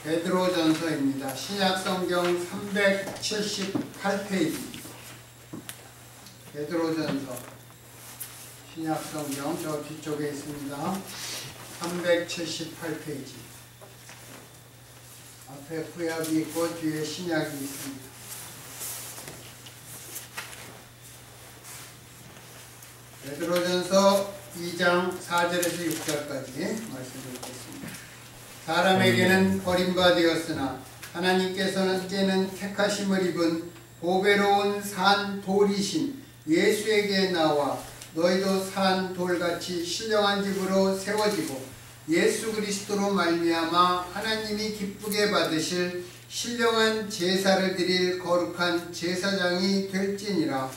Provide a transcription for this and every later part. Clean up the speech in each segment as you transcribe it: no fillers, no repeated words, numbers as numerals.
베드로전서입니다. 신약성경 378페이지. 베드로전서 신약성경 저 뒤쪽에 있습니다. 378페이지. 앞에 구약이 있고 뒤에 신약이 있습니다. 베드로전서 2장 4절에서 6절까지 말씀을 읽겠습니다. 사람에게는 버림바 되었으나 하나님께서는 이제는 택하심을 입은 보배로운 산 돌이신 예수에게 나와 너희도 산 돌같이 신령한 집으로 세워지고 예수 그리스도로 말미암아 하나님이 기쁘게 받으실 신령한 제사를 드릴 거룩한 제사장이 될지니라.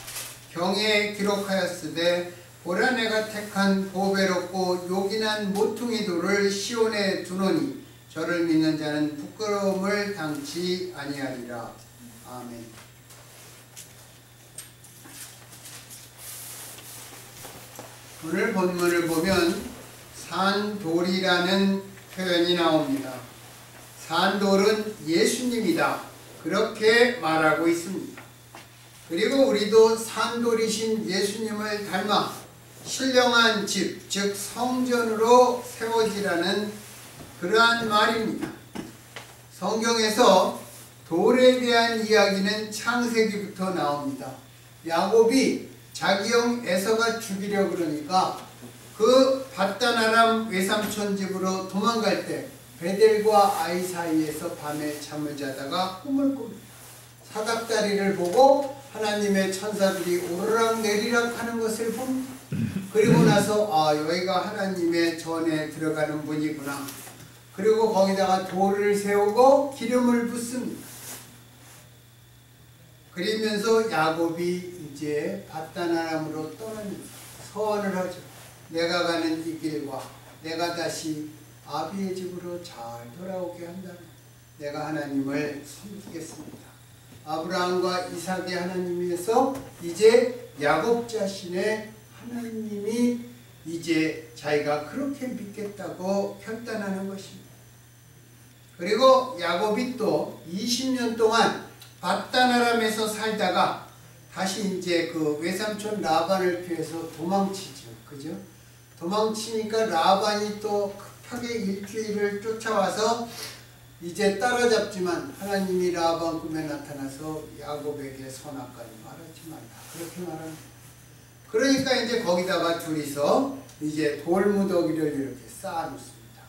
경에 기록하였으되 보라 내가 택한 보배롭고 요긴한 모퉁이 돌을 시온에 두노니 저를 믿는 자는 부끄러움을 당치 아니하리라. 아멘. 오늘 본문을 보면 산돌이라는 표현이 나옵니다. 산돌은 예수님이다, 그렇게 말하고 있습니다. 그리고 우리도 산돌이신 예수님을 닮아 신령한 집, 즉 성전으로 세워지라는 그러한 말입니다. 성경에서 돌에 대한 이야기는 창세기부터 나옵니다. 야곱이 자기 형 에서가 죽이려 그러니까 그 밧단 아람 외삼촌 집으로 도망갈 때 베델과 아이 사이에서 밤에 잠을 자다가 꿈을 꿉니다. 사각다리를 보고 하나님의 천사들이 오르락 내리락 하는 것을 봅니다. 그리고 나서 여기가 하나님의 전에 들어가는 문이구나. 그리고 거기다가 돌을 세우고 기름을 붓습니다. 그러면서 야곱이 이제 밧단 아람으로 떠나면서 서원을 하죠. 내가 가는 이 길과 내가 다시 아비의 집으로 잘 돌아오게 한다면 내가 하나님을 섬기겠습니다. 아브라함과 이삭의 하나님에서 이제 야곱 자신의 하나님이 이제 자기가 그렇게 믿겠다고 결단하는 것입니다. 그리고 야곱이 또 20년 동안 밧단 아람에서 살다가 다시 이제 그 외삼촌 라반을 피해서 도망치죠. 그죠? 도망치니까 라반이 또 급하게 일주일을 쫓아와서 이제 따라잡지만 하나님이 라반 꿈에 나타나서 야곱에게 선악과를 말하지 말라, 그렇게 말합니다. 그러니까 이제 거기다가 둘이서 이제 돌무더기를 이렇게 쌓아놓습니다.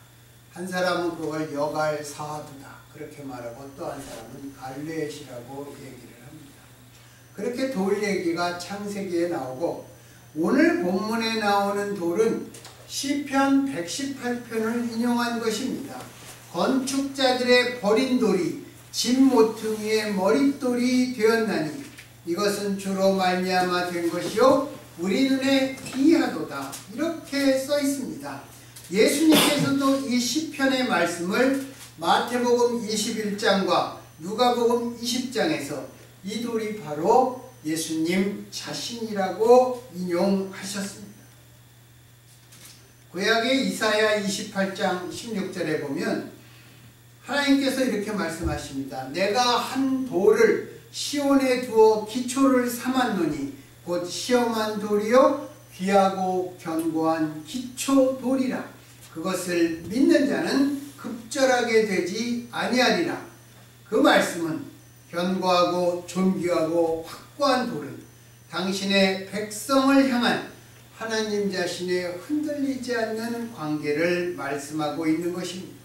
한 사람은 그걸 여갈사두다 그렇게 말하고 또 한 사람은 갈레엇이라고 얘기를 합니다. 그렇게 돌 얘기가 창세기에 나오고 오늘 본문에 나오는 돌은 시편 118편을 인용한 것입니다. 건축자들의 버린 돌이 집 모퉁이의 머릿돌이 되었나니 이것은 주로 말미암아 된 것이요 우리 눈에 귀하도다, 이렇게 써 있습니다. 예수님께서도 이 시편의 말씀을 마태복음 21장과 누가복음 20장에서 이 돌이 바로 예수님 자신이라고 인용하셨습니다. 구약의 이사야 28장 16절에 보면 하나님께서 이렇게 말씀하십니다. 내가 한 돌을 시온에 두어 기초를 삼았노니 곧 시험한 돌이요 귀하고 견고한 기초 돌이라. 그것을 믿는 자는 급절하게 되지 아니하리라. 그 말씀은 견고하고 존귀하고 확고한 돌은 당신의 백성을 향한 하나님 자신의 흔들리지 않는 관계를 말씀하고 있는 것입니다.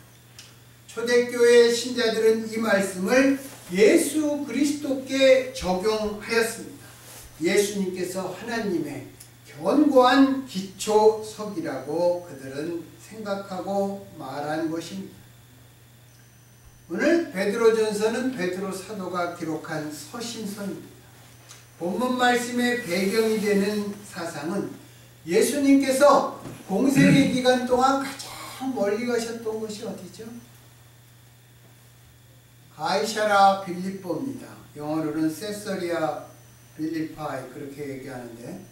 초대교회 신자들은 이 말씀을 예수 그리스도께 적용하였습니다. 예수님께서 하나님의 견고한 기초석이라고 그들은 생각하고 말한 것입니다. 오늘 베드로전서는 베드로 사도가 기록한 서신서입니다. 본문 말씀의 배경이 되는 사상은 예수님께서 공생의 기간 동안 가장 멀리 가셨던 곳이 어디죠? 가이사랴 빌립보입니다. 영어로는 세서리아 빌리파이 그렇게 얘기하는데,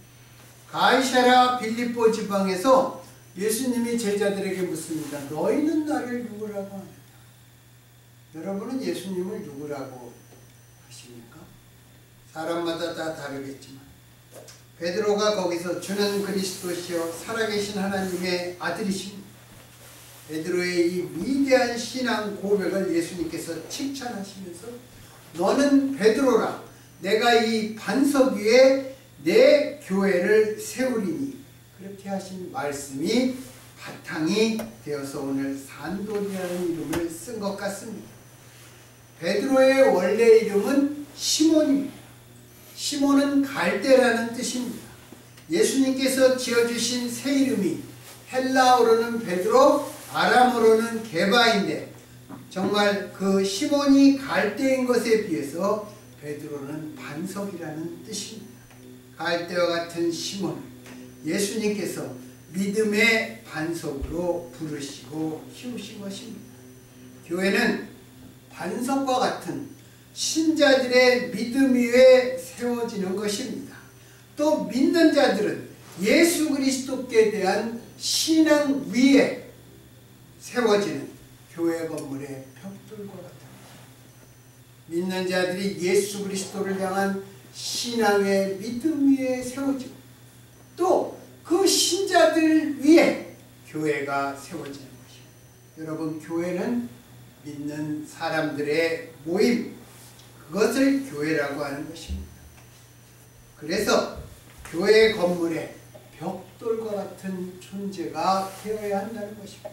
가이사랴 빌립보 지방에서 예수님이 제자들에게 묻습니다. 너희는 나를 누구라고 하느냐? 여러분은 예수님을 누구라고 하십니까? 사람마다 다 다르겠지만 베드로가 거기서 주는 그리스도시요 살아계신 하나님의 아들이십니다. 베드로의 이 위대한 신앙 고백을 예수님께서 칭찬하시면서 너는 베드로라 내가 이 반석 위에 내 교회를 세우리니 그렇게 하신 말씀이 바탕이 되어서 오늘 산돌이라는 이름을 쓴 것 같습니다. 베드로의 원래 이름은 시몬입니다. 시몬은 갈대라는 뜻입니다. 예수님께서 지어주신 새 이름이 헬라어로는 베드로, 아람어로는 게바인데 정말 그 시몬이 갈대인 것에 비해서 베드로는 반석이라는 뜻입니다. 갈대와 같은 시몬을 예수님께서 믿음의 반석으로 부르시고 키우신 것입니다. 교회는 반석과 같은 신자들의 믿음 위에 세워지는 것입니다. 또 믿는 자들은 예수 그리스도께 대한 신앙 위에 세워지는 교회 건물의 벽돌과 같은 믿는 자들이 예수 그리스도를 향한 신앙의 믿음 위에 세워지고 또 그 신자들 위에 교회가 세워지는 것입니다. 여러분, 교회는 믿는 사람들의 모임, 그것을 교회라고 하는 것입니다. 그래서 교회 건물에 벽돌과 같은 존재가 되어야 한다는 것입니다.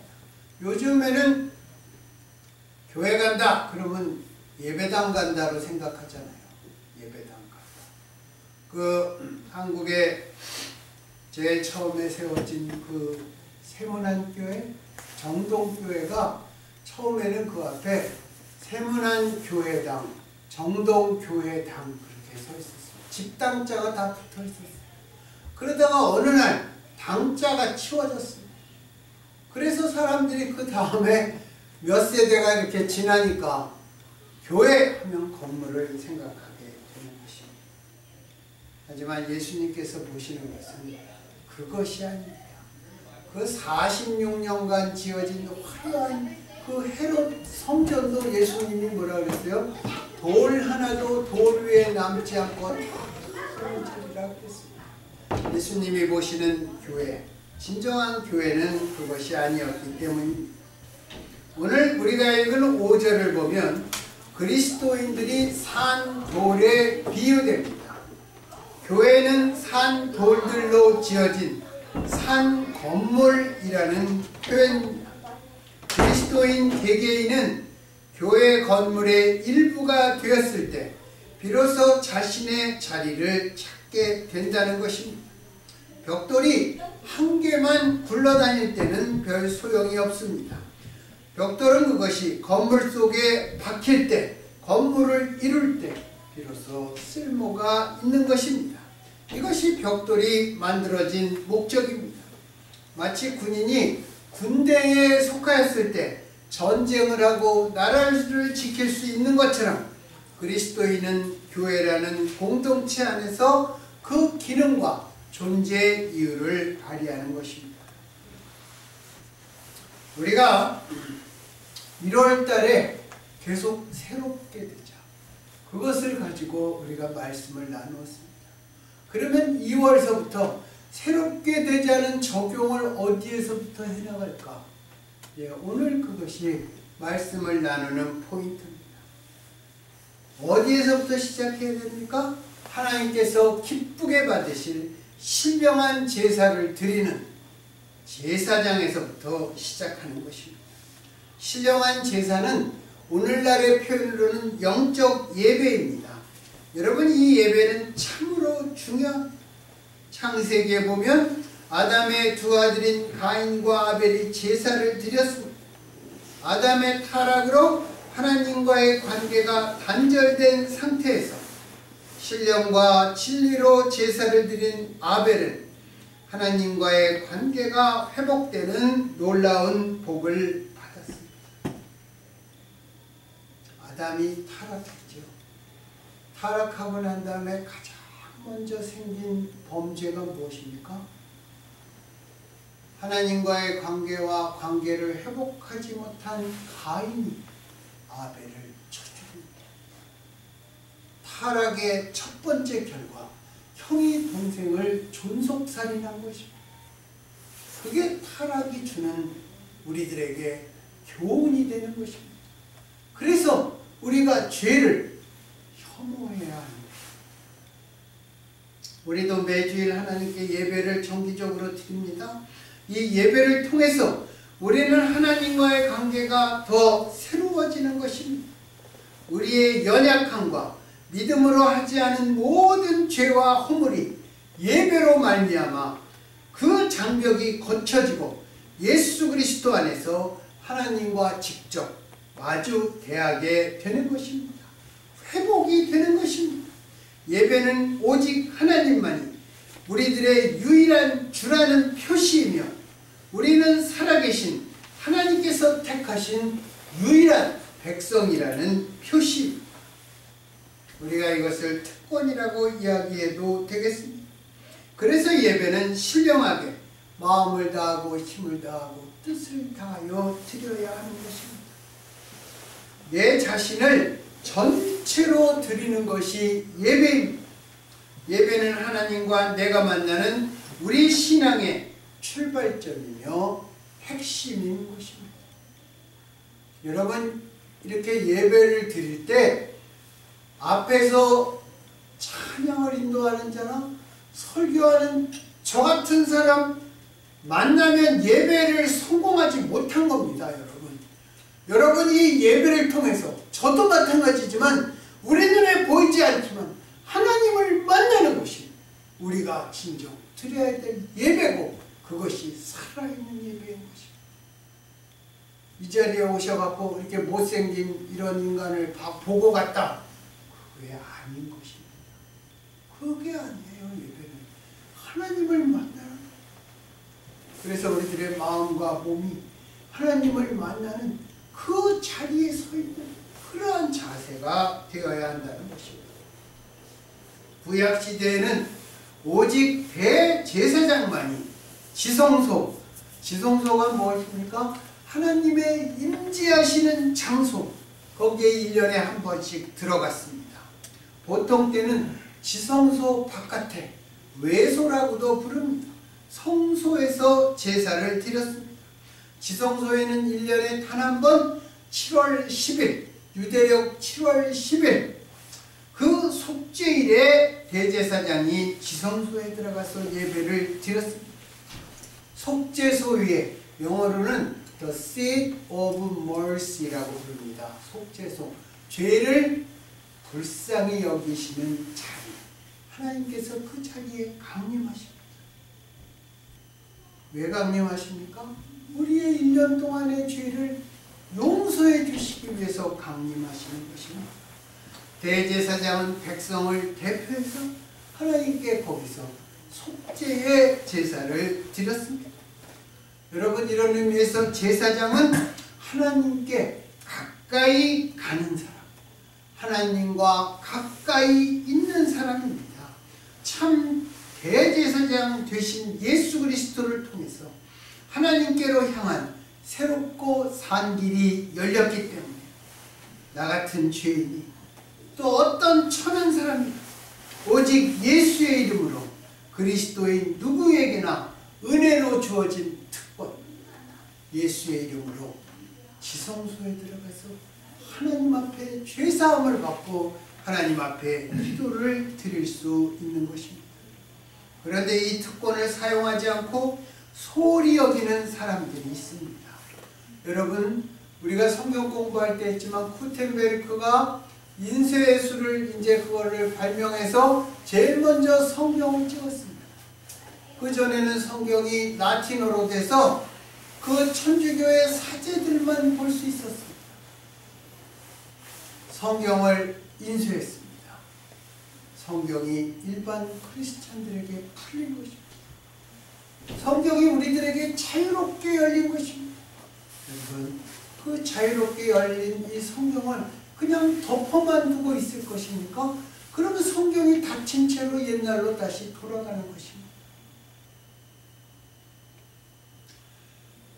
요즘에는 교회 간다 그러면 예배당 간다로 생각하잖아요. 예배당 간다. 한국에 제일 처음에 세워진 그 세문안교회, 정동교회가 처음에는 그 앞에 세문안교회당, 정동교회당 그렇게 서 있었어요. 집당자가 다 붙어 있었어요. 그러다가 어느 날 당자가 치워졌습니다. 그래서 사람들이 그 다음에 몇 세대가 이렇게 지나니까 교회 하면 건물을 생각하게 되는 것입니다. 하지만 예수님께서 보시는 것은 그것이 아닙니다. 그 46년간 지어진 화려한 그 헤롯 성전도 예수님이 뭐라 그랬어요? 돌 하나도 돌 위에 남지 않고 다 세워지리라 그랬습니다. 예수님이 보시는 교회, 진정한 교회는 그것이 아니었기 때문입니다. 오늘 우리가 읽은 5절을 보면 그리스도인들이 산 돌에 비유됩니다. 교회는 산 돌들로 지어진 산 건물이라는 표현입니다. 그리스도인 개개인은 교회 건물의 일부가 되었을 때 비로소 자신의 자리를 찾게 된다는 것입니다. 벽돌이 한 개만 굴러다닐 때는 별 소용이 없습니다. 벽돌은 그것이 건물 속에 박힐 때, 건물을 이룰 때 비로소 쓸모가 있는 것입니다. 이것이 벽돌이 만들어진 목적입니다. 마치 군인이 군대에 속하였을 때 전쟁을 하고 나라를 지킬 수 있는 것처럼 그리스도인은 교회라는 공동체 안에서 그 기능과 존재 이유를 발휘하는 것입니다. 우리가 1월 달에 계속 새롭게 되자. 그것을 가지고 우리가 말씀을 나누었습니다. 그러면 2월서부터 새롭게 되자는 적용을 어디에서부터 해나갈까? 오늘 그것이 말씀을 나누는 포인트입니다. 어디에서부터 시작해야 됩니까? 하나님께서 기쁘게 받으실 신령한 제사를 드리는 제사장에서부터 시작하는 것입니다. 신령한 제사는 오늘날의 표현으로는 영적 예배입니다. 여러분, 이 예배는 참으로 중요합니다. 창세기에 보면 아담의 두 아들인 가인과 아벨이 제사를 드렸습니다. 아담의 타락으로 하나님과의 관계가 단절된 상태에서 신령과 진리로 제사를 드린 아벨은 하나님과의 관계가 회복되는 놀라운 복을 받았습니다. 아담이 타락했죠. 타락하고 난 다음에 가장 먼저 생긴 범죄가 무엇입니까? 하나님과의 관계와 관계를 회복하지 못한 가인이 아벨을 쳐죽입니다. 타락의 첫 번째 결과, 형이 동생을 존속살인한 것입니다. 그게 타락이 주는 우리들에게 교훈이 되는 것입니다. 그래서 우리가 죄를 혐오해야 하는 것입니다. 우리도 매주일 하나님께 예배를 정기적으로 드립니다. 이 예배를 통해서 우리는 하나님과의 관계가 더 새로워지는 것입니다. 우리의 연약함과 믿음으로 하지 않은 모든 죄와 허물이 예배로 말미암아 그 장벽이 고쳐지고 예수 그리스도 안에서 하나님과 직접 마주 대하게 되는 것입니다. 회복이 되는 것입니다. 예배는 오직 하나님만이 우리들의 유일한 주라는 표시이며 우리는 살아계신 하나님께서 택하신 유일한 백성이라는 표시입니다. 우리가 이것을 특권이라고 이야기해도 되겠습니다. 그래서 예배는 신령하게 마음을 다하고 힘을 다하고 뜻을 다하여 드려야 하는 것입니다. 내 자신을 전체로 드리는 것이 예배입니다. 예배는 하나님과 내가 만나는 우리 신앙의 출발점이며 핵심인 것입니다. 여러분, 이렇게 예배를 드릴 때 앞에서 찬양을 인도하는 자나 설교하는 저 같은 사람 만나면 예배를 성공하지 못한 겁니다. 여러분이 예배를 통해서, 저도 마찬가지지만 우리 눈에 보이지 않지만 하나님을 만나는 것이 우리가 진정 드려야 될 예배고, 그것이 살아있는 예배인 것입니다. 이 자리에 오셔갖고 이렇게 못생긴 이런 인간을 보고 갔다, 그게 아닌 것입니다. 그게 아니에요. 예배는 하나님을 만나는, 그래서 우리들의 마음과 몸이 하나님을 만나는 그 자리에 서 있는 그러한 자세가 되어야 한다는 것입니다. 구약시대에는 오직 대제사장만이 지성소가 무엇입니까? 하나님의 임재하시는 장소, 거기에 1년에 한 번씩 들어갔습니다. 보통 때는 지성소 바깥에 외소라고도 부릅니다. 성소에서 제사를 드렸습니다. 지성소에는 1년에 단 한 번 7월 10일, 유대력 7월 10일 그 속죄일에 대제사장이 지성소에 들어가서 예배를 드렸습니다. 속죄소 위에 영어로는 The Seat of Mercy라고 부릅니다. 속죄소, 죄를 불쌍히 여기시는 자리, 하나님께서 그 자리에 강림하십니다. 왜 강림하십니까? 우리의 1년 동안의 죄를 용서해 주시기 위해서 강림하시는 것입니다. 대제사장은 백성을 대표해서 하나님께 거기서 속죄의 제사를 드렸습니다. 여러분, 이런 의미에서 제사장은 하나님께 가까이 가는 사람, 하나님과 가까이 있는 사람입니다. 참 대제사장 되신 예수 그리스도를 통해서 하나님께로 향한 새롭고 산 길이 열렸기 때문에 나 같은 죄인이, 또 어떤 천한 사람이 오직 예수의 이름으로, 그리스도인 누구에게나 은혜로 주어진 특권, 예수의 이름으로 지성소에 들어가서 하나님 앞에 죄사함을 받고 하나님 앞에 기도를 드릴 수 있는 것입니다. 그런데 이 특권을 사용하지 않고 소홀히 여기는 사람들이 있습니다. 여러분, 우리가 성경 공부할 때 했지만 구텐베르크가 인쇄술을 이제 그거를 발명해서 제일 먼저 성경을 찍었습니다. 그 전에는 성경이 라틴어로 돼서 그 천주교의 사제들만 볼 수 있었습니다. 성경을 인쇄했습니다. 성경이 일반 크리스찬들에게 풀린 것입니다. 성경이 우리들에게 자유롭게 열린 것입니다. 여러분, 그 자유롭게 열린 이 성경을 그냥 덮어만 두고 있을 것입니까? 그러면 성경이 닫힌 채로 옛날로 다시 돌아가는 것입니다.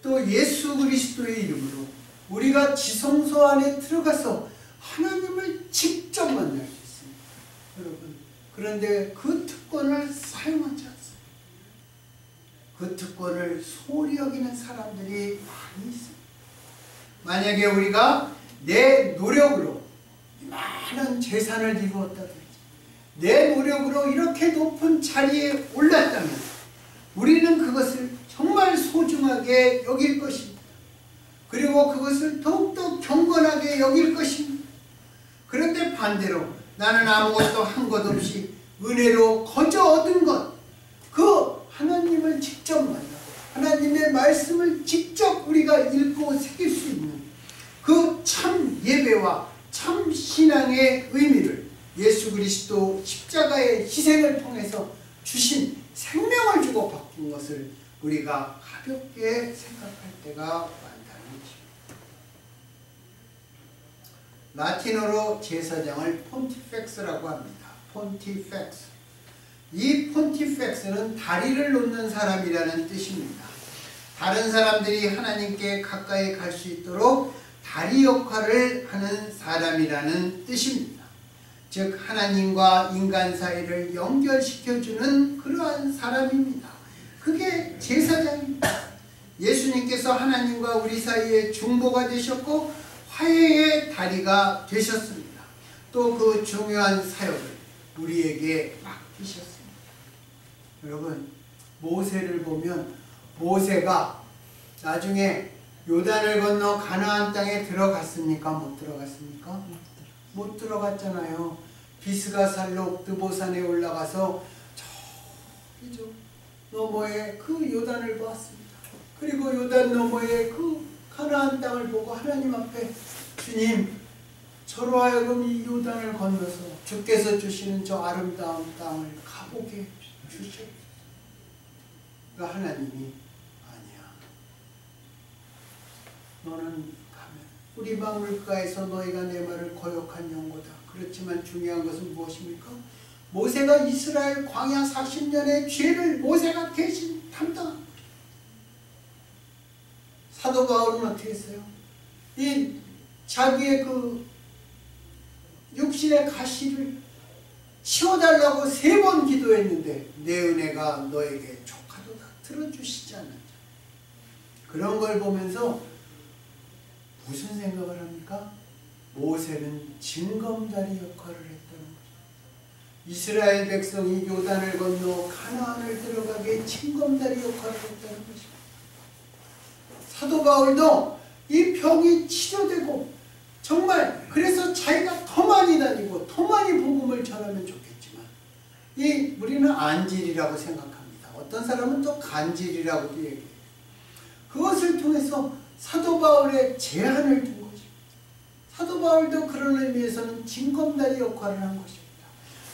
또 예수 그리스도의 이름으로 우리가 지성소 안에 들어가서 하나님을 직접 만날 수 있습니다. 여러분, 그런데 그 특권을 사용하지 않습니다. 그 특권을 소홀히 여기는 사람들이 많이 있습니다. 만약에 우리가 내 노력으로 많은 재산을 이루었다든지 내 노력으로 이렇게 높은 자리에 올랐다면 우리는 그것을 정말 소중하게 여길 것입니다. 그리고 그것을 더욱더 경건하게 여길 것입니다. 그런데 반대로 나는 아무것도 한 것 없이 은혜로 거저 얻은 것, 그 하나님을 직접 만나고 하나님의 말씀을 직접 우리가 읽고 새길 수 있는 그 참 예배와 참 신앙의 의미를 예수 그리스도 십자가의 희생을 통해서 주신 생명을 주고 바뀐 것을 우리가 가볍게 생각할 때가 많다는 것입니다. 라틴어로 제사장을 폰티펙스라고 합니다. 폰티펙스. 이 폰티펙스는 다리를 놓는 사람이라는 뜻입니다. 다른 사람들이 하나님께 가까이 갈 수 있도록 다리 역할을 하는 사람이라는 뜻입니다. 즉 하나님과 인간 사이를 연결시켜주는 그러한 사람입니다. 그게 제사장입니다. 예수님께서 하나님과 우리 사이에 중보가 되셨고 화해의 다리가 되셨습니다. 또 그 중요한 사역을 우리에게 맡기셨습니다. 여러분, 모세를 보면 모세가 나중에 요단을 건너 가나안 땅에 들어갔습니까? 못 들어갔습니까? 못 들어갔잖아요. 비스가살로 드보산에 올라가서 저기 너머에 그 요단을 보았습니다. 그리고 요단 너머에 그 가나안 땅을 보고 하나님 앞에 주님, 저로 하여금 이 요단을 건너서 주께서 주시는 저 아름다운 땅을 가보게 주시옵소서. 그 하나님이 아니야. 너는 가면 우리 만물가에서 너희가 내 말을 거역한 영고다. 그렇지만 중요한 것은 무엇입니까? 모세가 이스라엘 광야 40년의 죄를 모세가 대신 담당한 거예요. 사도 바울은 어떻게 했어요? 이 자기의 그 육신의 가시를 치워달라고 3번 기도했는데 내 은혜가 너에게 족하도다 들어주시지 않았죠. 그런 걸 보면서 무슨 생각을 합니까? 모세는 징검다리 역할을 했다는 거죠. 이스라엘 백성이 요단을 건너 가나안을 들어가게 징검다리 역할을 했다는 것입니다. 사도 바울도 이 병이 치료되고 정말 그래서 자기가 더 많이 다니고 더 많이 복음을 전하면 좋겠지만 우리는 안질이라고 생각합니다. 어떤 사람은 또 간질이라고도 얘기해요. 그것을 통해서 사도 바울의 제한을 둔 것입니다. 사도 바울도 그런 의미에서는 징검다리 역할을 한 것입니다.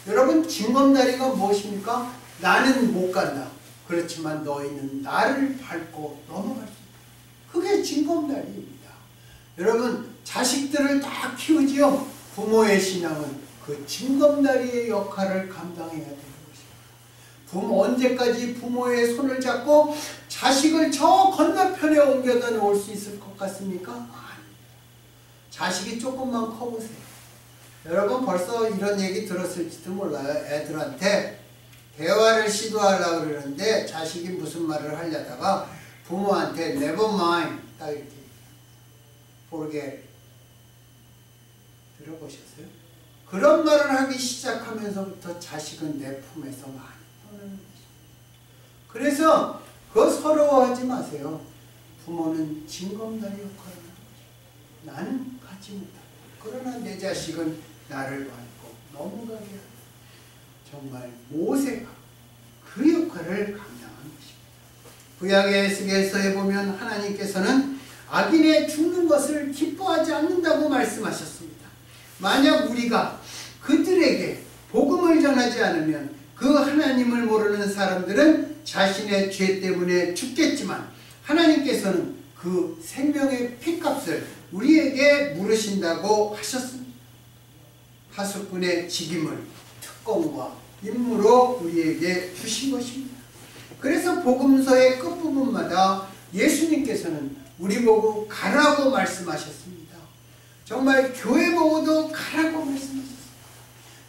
여러분, 징검다리가 무엇입니까? 나는 못 간다. 그렇지만 너희는 나를 밟고 넘어갈 수 있다. 그게 징검다리입니다. 여러분, 자식들을 다 키우지요. 부모의 신앙은 그 징검다리의 역할을 감당해야 되는 것입니다. 언제까지 부모의 손을 잡고 자식을 저 건너편에 옮겨다 놓을 수 있을 것 같습니까? 아닙니다. 자식이 조금만 커보세요. 여러분, 벌써 이런 얘기 들었을지도 몰라요. 애들한테 대화를 시도하려고 그러는데 자식이 무슨 말을 하려다가 부모한테 never mind 딱 이렇게 forget 들어보셨어요? 그런 말을 하기 시작하면서부터 자식은 내 품에서 많이 떠나는 것입니다. 그래서 그거 서러워하지 마세요. 부모는 징검다리 역할을 하는 것입니다. 나는 가지 못하고 그러나 내 자식은 나를 밟고 넘어가게 하고 정말 모세가 그 역할을 감당한 것입니다. 구약의 에스겔서에 보면 하나님께서는 악인의 죽는 것을 기뻐하지 않는다고 말씀하셨습니다. 만약 우리가 그들에게 복음을 전하지 않으면 그 하나님을 모르는 사람들은 자신의 죄 때문에 죽겠지만 하나님께서는 그 생명의 피값을 우리에게 물으신다고 하셨습니다. 하수꾼의 직임을 특권과 임무로 우리에게 주신 것입니다. 그래서 복음서의 끝부분마다 예수님께서는 우리 보고 가라고 말씀하셨습니다. 정말 교회 보고도 가라고 말씀하셨습니다.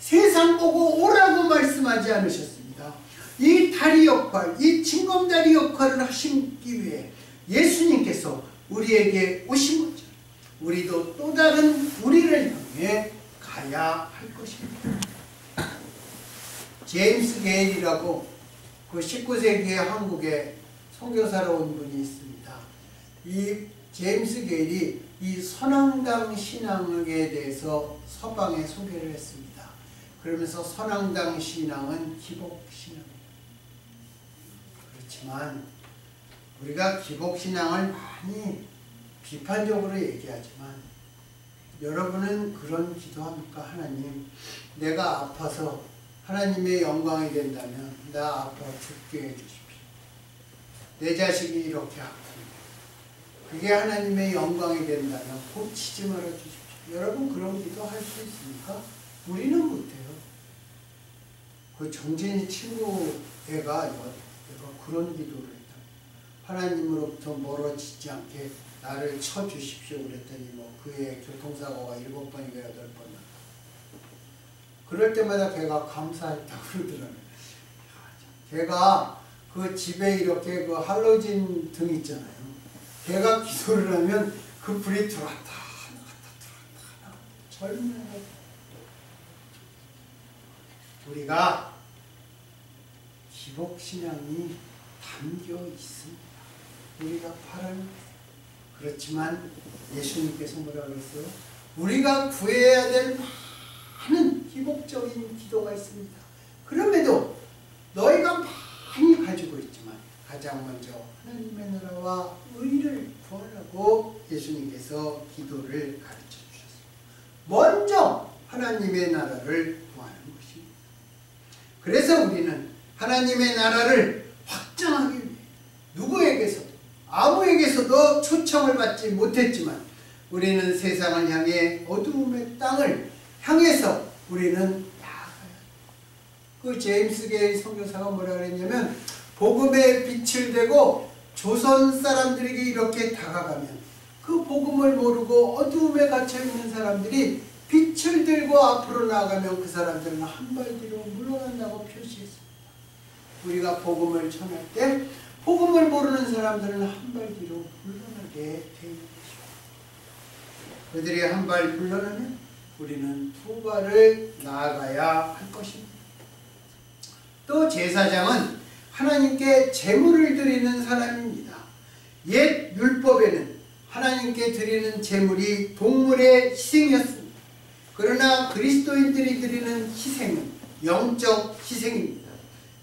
세상 보고 오라고 말씀하지 않으셨습니다. 이 다리 역할, 이 징검다리 역할을 하시기 위해 예수님께서 우리에게 오신 거죠. 우리도 또 다른 우리를 향해 가야 할 것입니다. 제임스 게일이라고 그 19세기에 한국에 선교사로 온 분이 있습니다. 이 제임스 게일이 이 선앙당 신앙에 대해서 서방에 소개를 했습니다. 그러면서 선앙당 신앙은 기복신앙입니다. 그렇지만 우리가 기복신앙을 많이 비판적으로 얘기하지만 여러분은 그런 기도합니까? 하나님, 내가 아파서 하나님의 영광이 된다면 나 아파 죽게 해주십시오. 내 자식이 이렇게 아픕니다. 그게 하나님의 영광이 된다면 고치지 말아주십시오. 여러분 그런 기도 할 수 있습니까? 우리는 못해요. 그 정진이 친구 애가 그런 기도를 했다. 하나님으로부터 멀어지지 않게 나를 쳐주십시오 그랬더니 그의 교통사고가 7번인가 8번 났다. 그럴 때마다 걔가 감사했다고 그러더라고요. 걔가 그 집에 이렇게 그 할로진 등 있잖아요. 걔가 기도를 하면 그 불이 들어왔다 나갔다 들어왔다 나갔다. 젊은 우리가 기복신앙이 담겨 있습니다. 우리가 바라는 그렇지만 예수님께서 뭐라 그랬어요? 우리가 구해야 될 많은 기복적인 기도가 있습니다. 그럼에도 너희가 많이 가지고 있지만 가장 먼저 하나님의 나라와 의를 구하라고 예수님께서 기도를 가르쳐 주셨습니다. 먼저 하나님의 나라를 구하는 것입니다. 그래서 우리는 하나님의 나라를 확장하기 위해 누구에게서도 아무에게서도 초청을 받지 못했지만 우리는 세상을 향해 어두움의 땅을 향해서 우리는 나아가야 해요. 그 제임스 게일 선교사가 뭐라 그랬냐면 복음의 빛을 대고 조선 사람들에게 이렇게 다가가면 그 복음을 모르고 어두움에 갇혀있는 사람들이 빛을 들고 앞으로 나아가면 그 사람들은 한 발 뒤로 물러난다고 표시했습니다. 우리가 복음을 전할 때 복음을 모르는 사람들은 한 발 뒤로 물러나게 되어 있는 것입니다. 그들이 한 발 물러나면 우리는 두 발을 나아가야 할 것입니다. 또 제사장은 하나님께 제물을 드리는 사람입니다. 옛 율법에는 하나님께 드리는 제물이 동물의 희생이었습니다. 그러나 그리스도인들이 드리는 희생은 영적 희생입니다.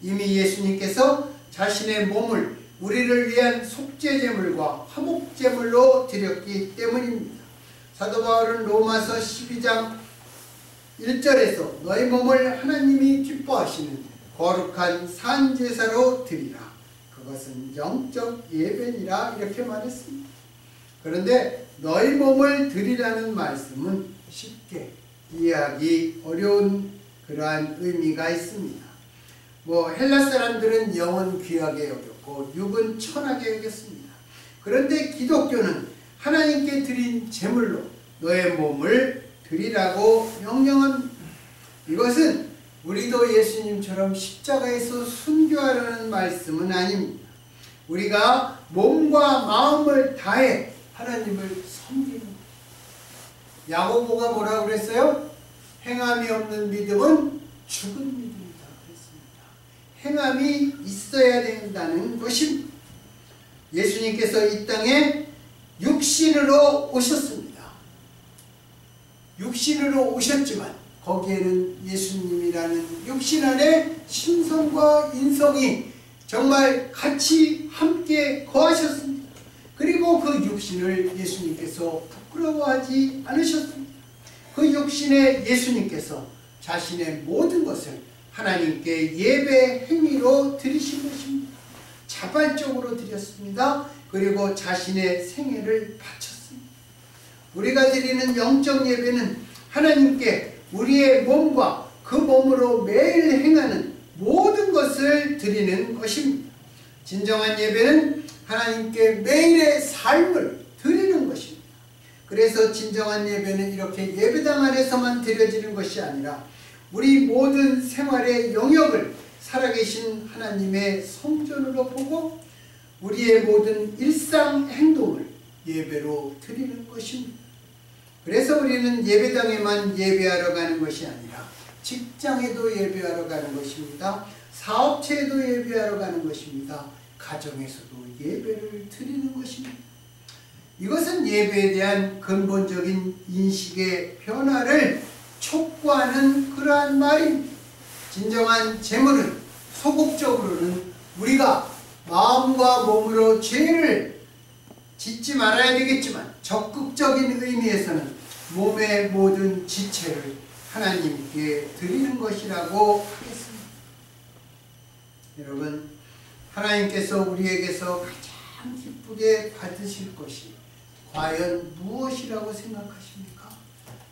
이미 예수님께서 자신의 몸을 우리를 위한 속죄제물과 화목제물로 드렸기 때문입니다. 사도 바울은 로마서 12장 1절에서 너희 몸을 하나님이 기뻐하시는 거룩한 산제사로 드리라. 그것은 영적 예배니라 이렇게 말했습니다. 그런데 너희 몸을 드리라는 말씀은 쉽게 이해하기 어려운 그러한 의미가 있습니다. 헬라 사람들은 영은 귀하게 여겼고 육은 천하게 여겼습니다. 그런데 기독교는 하나님께 드린 제물로 너의 몸을 드리라고 명령합니다. 이것은 우리도 예수님처럼 십자가에서 순교하라는 말씀은 아닙니다. 우리가 몸과 마음을 다해 하나님을 섬기는 것. 야고보가 뭐라고 그랬어요? 행함이 없는 믿음은 죽은 믿음이다 그랬습니다. 행함이 있어야 된다는 것입니다. 예수님께서 이 땅에 육신으로 오셨습니다. 육신으로 오셨지만 거기에는 예수님이라는 육신 안에 신성과 인성이 정말 같이 함께 거하셨습니다. 그리고 그 육신을 예수님께서 부끄러워하지 않으셨습니다. 그 육신에 예수님께서 자신의 모든 것을 하나님께 예배 행위로 드리신 것입니다. 자발적으로 드렸습니다. 그리고 자신의 생애를 바쳤습니다. 우리가 드리는 영적 예배는 하나님께 우리의 몸과 그 몸으로 매일 행하는 모든 것을 드리는 것입니다. 진정한 예배는 하나님께 매일의 삶을 드리는 것입니다. 그래서 진정한 예배는 이렇게 예배당 안에서만 드려지는 것이 아니라 우리 모든 생활의 영역을 살아계신 하나님의 성전으로 보고 우리의 모든 일상 행동을 예배로 드리는 것입니다. 그래서 우리는 예배당에만 예배하러 가는 것이 아니라 직장에도 예배하러 가는 것입니다. 사업체에도 예배하러 가는 것입니다. 가정에서도 예배를 드리는 것입니다. 이것은 예배에 대한 근본적인 인식의 변화를 촉구하는 그러한 말입니다. 진정한 제물은 소극적으로는 우리가 마음과 몸으로 죄를 짓지 말아야 되겠지만 적극적인 의미에서는 몸의 모든 지체를 하나님께 드리는 것이라고 하겠습니다. 여러분, 하나님께서 우리에게서 가장 기쁘게 받으실 것이 과연 무엇이라고 생각하십니까?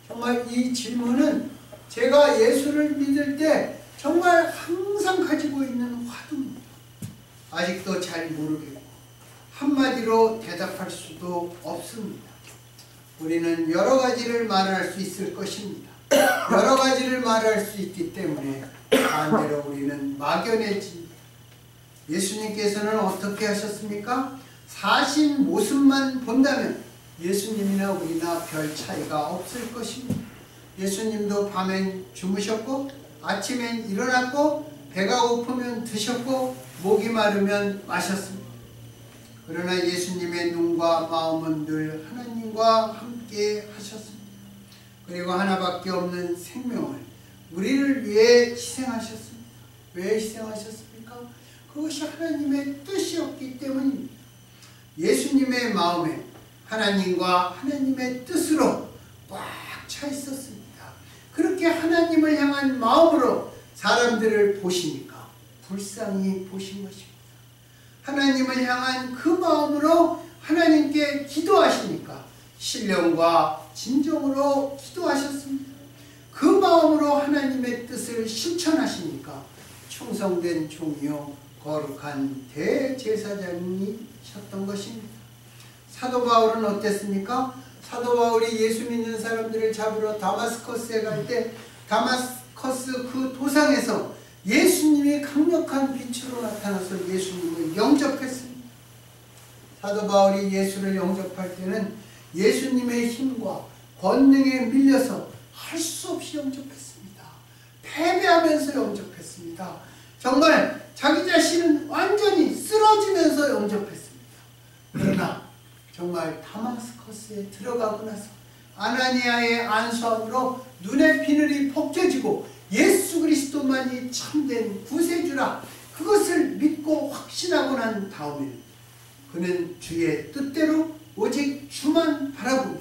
정말 이 질문은 제가 예수를 믿을 때 정말 항상 가지고 있는 화두입니다. 아직도 잘 모르겠고 한마디로 대답할 수도 없습니다. 우리는 여러 가지를 말할 수 있을 것입니다. 여러 가지를 말할 수 있기 때문에 반대로 우리는 막연해집니다. 예수님께서는 어떻게 하셨습니까? 사신 모습만 본다면 예수님이나 우리나 별 차이가 없을 것입니다. 예수님도 밤엔 주무셨고 아침엔 일어났고 배가 고프면 드셨고 목이 마르면 마셨습니다. 그러나 예수님의 눈과 마음은 늘 하나님과 함께 하셨습니다. 그리고 하나밖에 없는 생명을 우리를 위해 희생하셨습니다. 왜 희생하셨습니까? 그것이 하나님의 뜻이었기 때문입니다. 예수님의 마음에 하나님과 하나님의 뜻으로 꽉 차 있었습니다. 그렇게 하나님을 향한 마음으로 사람들을 보시니까 불쌍히 보신 것입니다. 하나님을 향한 그 마음으로 하나님께 기도하시니까 신령과 진정으로 기도하셨습니다. 그 마음으로 하나님의 뜻을 실천하시니까 충성된 종이요 거룩한 대제사장이셨던 것입니다. 사도 바울은 어땠습니까? 사도 바울이 예수 믿는 사람들을 잡으러 다마스커스에 갈 때 다마스커스 그 도상에서 예수님이 강력한 빛으로 나타나서 예수님을 영접했습니다. 사도 바울이 예수를 영접할 때는 예수님의 힘과 권능에 밀려서 할 수 없이 영접했습니다. 패배하면서 영접했습니다. 정말 자기 자신은 완전히 쓰러지면서 영접했습니다. 그러나 정말 다마스커스에 들어가고 나서 아나니아의 안수함으로 눈의 비늘이 벗겨지고 예수 그리스도만이 참된 구세주라 그것을 믿고 확신하고 난 다음에는 그는 주의 뜻대로 오직 주만 바라보며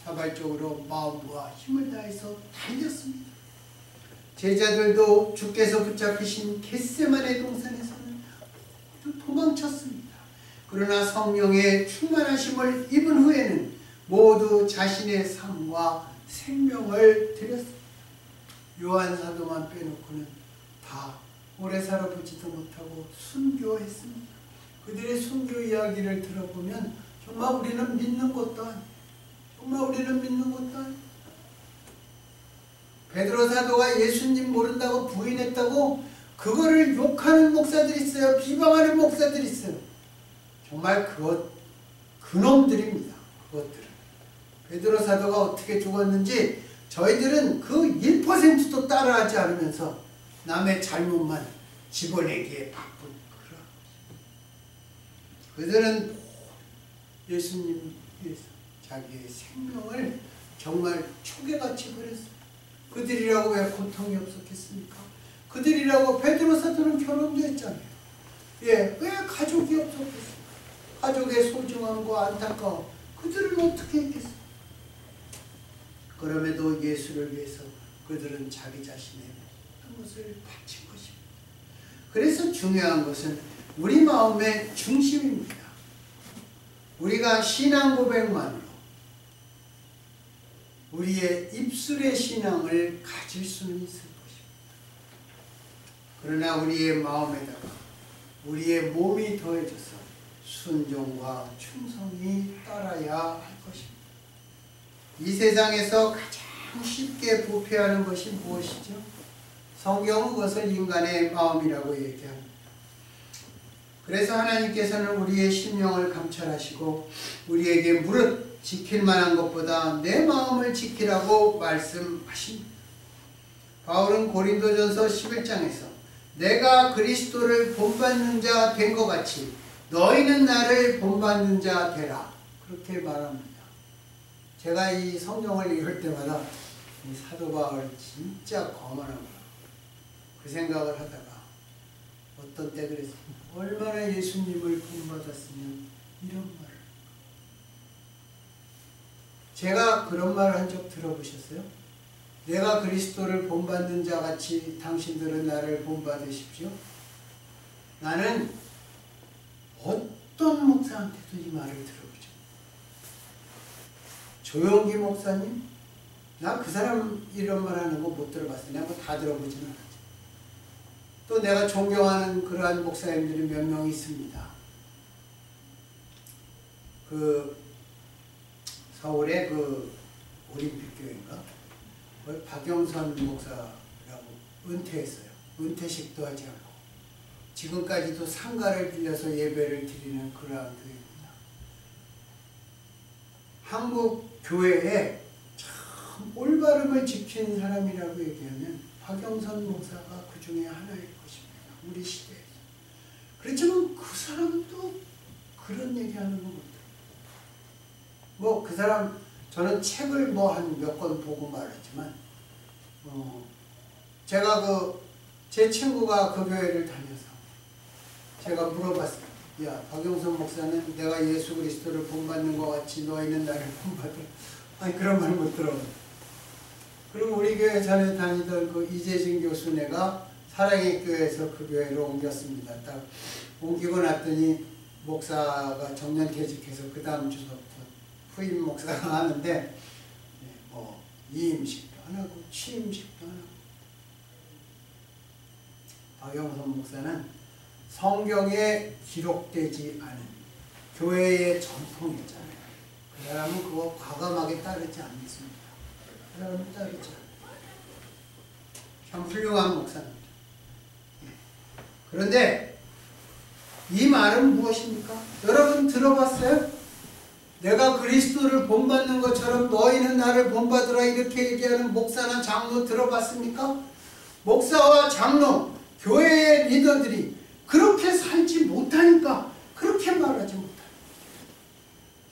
자발적으로 마음과 힘을 다해서 달렸습니다. 제자들도 주께서 붙잡히신 겟세마네 동산에서는 모두 도망쳤습니다. 그러나 성령의 충만하심을 입은 후에는 모두 자신의 삶과 생명을 드렸습니다. 요한 사도만 빼놓고는 다 오래 살아보지도 못하고 순교했습니다. 그들의 순교 이야기를 들어보면 정말 우리는 믿는 것도 아니에요. 정말 우리는 믿는 것도 아니에요. 베드로 사도가 예수님 모른다고 부인했다고 그거를 욕하는 목사들이 있어요. 비방하는 목사들이 있어요. 정말 그놈들입니다. 그것들은. 베드로 사도가 어떻게 죽었는지 저희들은 그 1%도 따라하지 않으면서 남의 잘못만 집어내기에 바쁜 그런. 그들은 예수님 위해서 자기의 생명을 정말 초계같이 버렸습니다. 그들이라고 왜 고통이 없었겠습니까? 그들이라고 베드로 사도는 결혼도 했잖아요. 예, 왜 가족이 없었겠습니까? 가족의 소중함과 안타까움 그들은 어떻게 했겠어요? 그럼에도 예수를 위해서 그들은 자기 자신의 모든 것을 바친 것입니다. 그래서 중요한 것은 우리 마음의 중심입니다. 우리가 신앙 고백만으로 우리의 입술의 신앙을 가질 수는 있을 것입니다. 그러나 우리의 마음에다가 우리의 몸이 더해져서 순종과 충성이 따라야 할 것입니다. 이 세상에서 가장 쉽게 부패하는 것이 무엇이죠? 성경은 그것을 인간의 마음이라고 얘기합니다. 그래서 하나님께서는 우리의 심령을 감찰하시고 우리에게 무릇 지킬 만한 것보다 내 마음을 지키라고 말씀하십니다. 바울은 고린도전서 11장에서 내가 그리스도를 본받는 자 된 것 같이 너희는 나를 본받는 자 되라, 그렇게 말합니다. 제가 이 성경을 읽을 때마다 이 사도 바울 진짜 거만하구나 그 생각을 하다가 어떤 때 그랬어요. 얼마나 예수님을 본받았으면 이런 말을. 제가 그런 말 한 적 들어보셨어요? 내가 그리스도를 본받는 자 같이 당신들은 나를 본받으십시오. 나는 어떤 목사한테도 이 말을 들어보죠. 조용기 목사님? 나 그 사람 이런 말 하는 거 못 들어봤어요. 내가 뭐 다 들어보지는 않았죠. 또 내가 존경하는 그러한 목사님들이 몇 명 있습니다. 그 서울의 그 올림픽교회인가? 박영선 목사라고 은퇴했어요. 은퇴식도 하지 않고 지금까지도 상가를 빌려서 예배를 드리는 그러한 교회입니다. 한국 교회에 참 올바름을 지킨 사람이라고 얘기하면 박영선 목사가 그 중에 하나일 것입니다. 우리 시대에서. 그렇지만 그 사람도 그런 얘기하는 거 못해요. 뭐 그 사람 저는 책을 뭐 한 몇 권 보고 말했지만 제가 제 친구가 그 교회를 다녀서 제가 물어봤어요. 야, 박영선 목사는 내가 예수 그리스도를 본받는 것 같이 너희는 나를 본받아. 아니 그런 말 못 들어. 그리고 우리 교회 전에 다니던 그 이재진 교수네가 사랑의 교회에서 그 교회로 옮겼습니다. 딱 옮기고 났더니 목사가 정년퇴직해서 그 다음 주서부터 후임 목사가 하는데 뭐 이임식도 안 하고 취임식도 안 하고. 박영선 목사는 성경에 기록되지 않은 교회의 전통이 있잖아요. 그 사람은 그거 과감하게 따르지 않습니다. 그 사람은 따르지 않아요. 참 훌륭한 목사입니다. 그런데 이 말은 무엇입니까? 여러분 들어봤어요? 내가 그리스도를 본받는 것처럼 너희는 나를 본받으라 이렇게 얘기하는 목사나 장로 들어봤습니까? 목사와 장로, 교회의 리더들이 그렇게 살지 못하니까 그렇게 말하지 못합니다.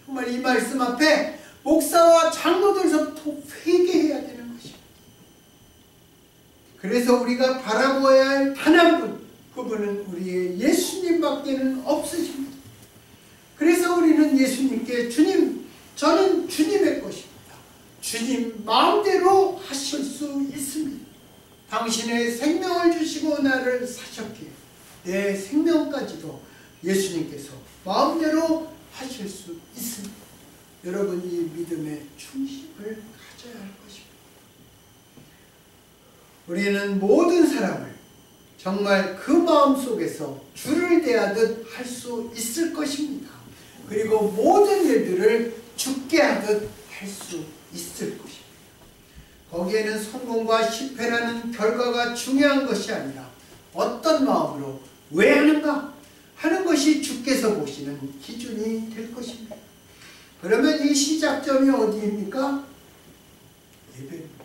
정말 이 말씀 앞에 목사와 장로들서부터 회개해야 되는 것입니다. 그래서 우리가 바라보아야 할 단 한 분, 그분은 우리의 예수님밖에는 없으십니다. 그래서 우리는 예수님께 주님, 저는 주님의 것입니다. 주님 마음대로 하실 수 있습니다. 당신의 생명을 주시고 나를 사셨기에 내 생명까지도 예수님께서 마음대로 하실 수 있습니다. 여러분 이 믿음의 중심을 가져야 할 것입니다. 우리는 모든 사람을 정말 그 마음속에서 주를 대하듯 할 수 있을 것입니다. 그리고 모든 일들을 주께 하듯 할 수 있을 것입니다. 거기에는 성공과 실패라는 결과가 중요한 것이 아니라 어떤 마음으로 왜 하는가 하는 것이 주께서 보시는 기준이 될 것입니다. 그러면 이 시작점이 어디입니까? 예배입니다.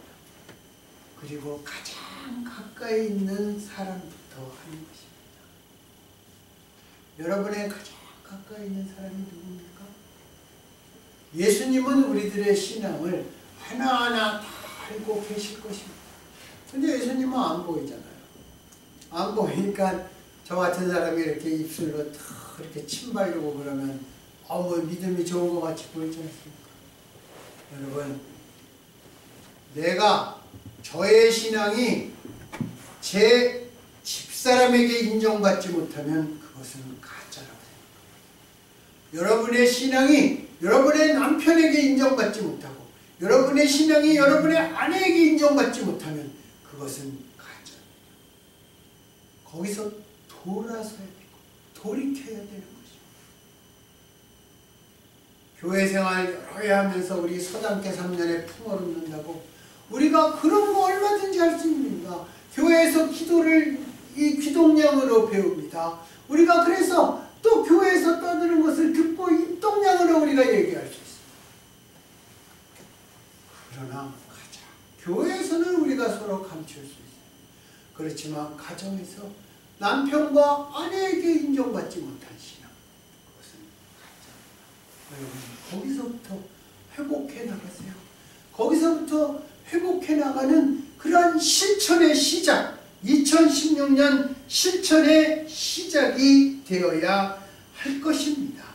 그리고 가장 가까이 있는 사람부터 하는 것입니다. 여러분의 가장 가까이 있는 사람이 누굽니까? 예수님은 우리들의 신앙을 하나하나 다 알고 계실 것입니다. 근데 예수님은 안 보이잖아요. 안 보이니까 저 같은 사람이 이렇게 입술로 탁 이렇게 침 바르고 그러면 뭐 믿음이 좋은 것 같이 보이지 않습니까? 여러분, 내가 저의 신앙이 제 집사람에게 인정받지 못하면 그것은 가짜라고 생각합니다. 여러분의 신앙이 여러분의 남편에게 인정받지 못하고 여러분의 신앙이 여러분의 아내에게 인정받지 못하면 그것은 가짜입니다. 거기서 돌아서야 되고 돌이켜야 되는 것입니다. 교회 생활 여러 해 하면서 우리 서당계 3년에 풍어를 넣는다고 우리가 그런 거 얼마든지 할 수 있습니다. 교회에서 기도를 이 기독량으로 배웁니다. 우리가 그래서 또 교회에서 떠드는 것을 듣고 입동량으로 우리가 얘기할 수 있습니다. 그러나 교회에서는 우리가 서로 감출 수 있어요. 그렇지만 가정에서 남편과 아내에게 인정받지 못한 신앙, 그것은 가정. 여러분 거기서부터 회복해 나가세요. 거기서부터 회복해 나가는 그러한 실천의 시작, 2016년 실천의 시작이 되어야 할 것입니다.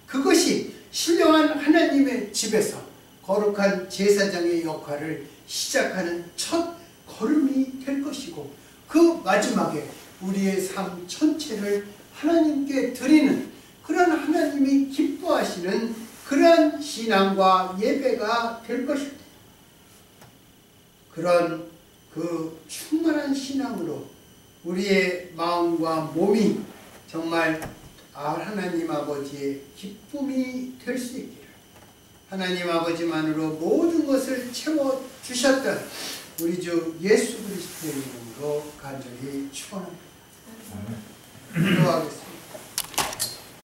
그것이 신령한 하나님의 집에서 거룩한 제사장의 역할을 시작하는 첫 걸음이 될 것이고, 그 마지막에 우리의 삶 전체를 하나님께 드리는 그런 하나님이 기뻐하시는 그러한 신앙과 예배가 될 것입니다. 그런 그 충만한 신앙으로 우리의 마음과 몸이 정말 하나님 아버지의 기쁨이 될 수 있기를 하나님 아버지만으로 모든 것을 채워주셨던 우리 주 예수 그리스도의 이름으로 간절히 축원합니다.